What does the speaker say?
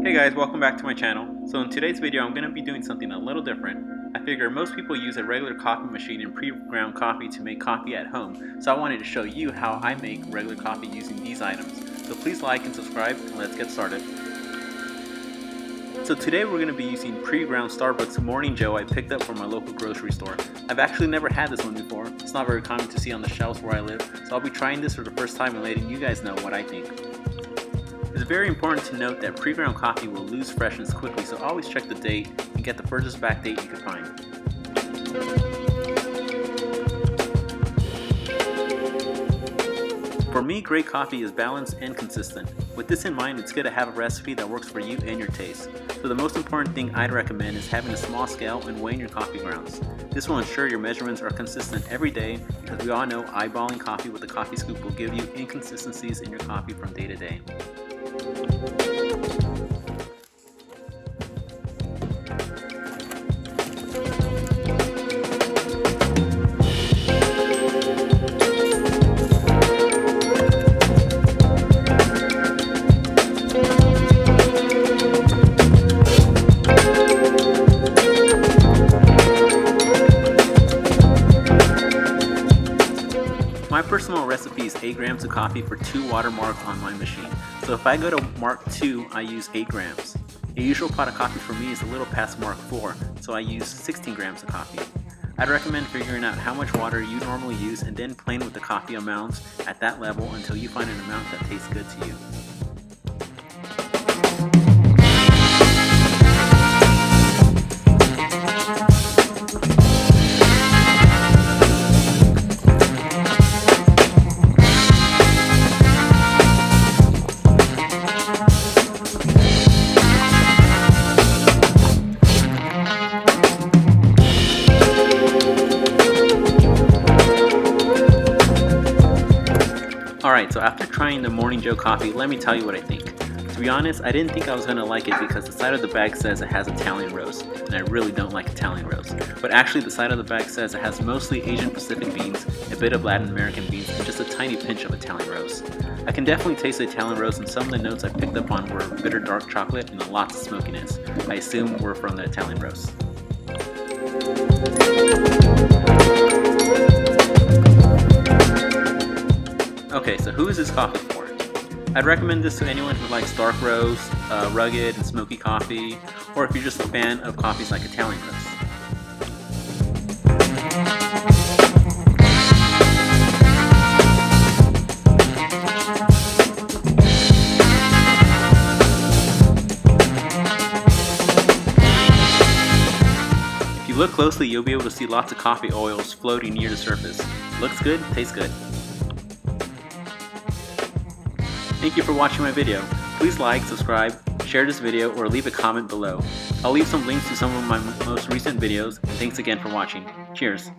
Hey guys, welcome back to my channel. So in today's video I'm going to be doing something a little different. I figure most people use a regular coffee machine and pre-ground coffee to make coffee at home, so I wanted to show you how I make regular coffee using these items. So please like and subscribe and let's get started. So today we're going to be using pre-ground Starbucks Morning Joe I picked up from my local grocery store. I've actually never had this one before. It's not very common to see on the shelves where I live, so I'll be trying this for the first time and letting you guys know what I think. It's very important to note that pre-ground coffee will lose freshness quickly, so always check the date and get the furthest back date you can find. For me, great coffee is balanced and consistent. With this in mind, it's good to have a recipe that works for you and your taste. So the most important thing I'd recommend is having a small scale and weighing your coffee grounds. This will ensure your measurements are consistent every day, because we all know eyeballing coffee with a coffee scoop will give you inconsistencies in your coffee from day to day. My personal recipe is 8 grams of coffee for 2 water marks on my machine. So if I go to mark 2, I use 8 grams. A usual pot of coffee for me is a little past mark 4, so I use 16 grams of coffee. I'd recommend figuring out how much water you normally use and then playing with the coffee amounts at that level until you find an amount that tastes good to you. Alright, so after trying the Morning Joe coffee, let me tell you what I think. To be honest, I didn't think I was going to like it because the side of the bag says it has Italian roast, and I really don't like Italian roast. But actually the side of the bag says it has mostly Asian Pacific beans, a bit of Latin American beans, and just a tiny pinch of Italian roast. I can definitely taste the Italian roast, and some of the notes I picked up on were bitter dark chocolate and lots of smokiness. I assume were from the Italian roast. Okay, so who is this coffee for? I'd recommend this to anyone who likes dark roast, rugged and smoky coffee, or if you're just a fan of coffees like Italian roast. If you look closely, you'll be able to see lots of coffee oils floating near the surface. Looks good, tastes good. Thank you for watching my video. Please like, subscribe, share this video, or leave a comment below. I'll leave some links to some of my most recent videos, and thanks again for watching. Cheers!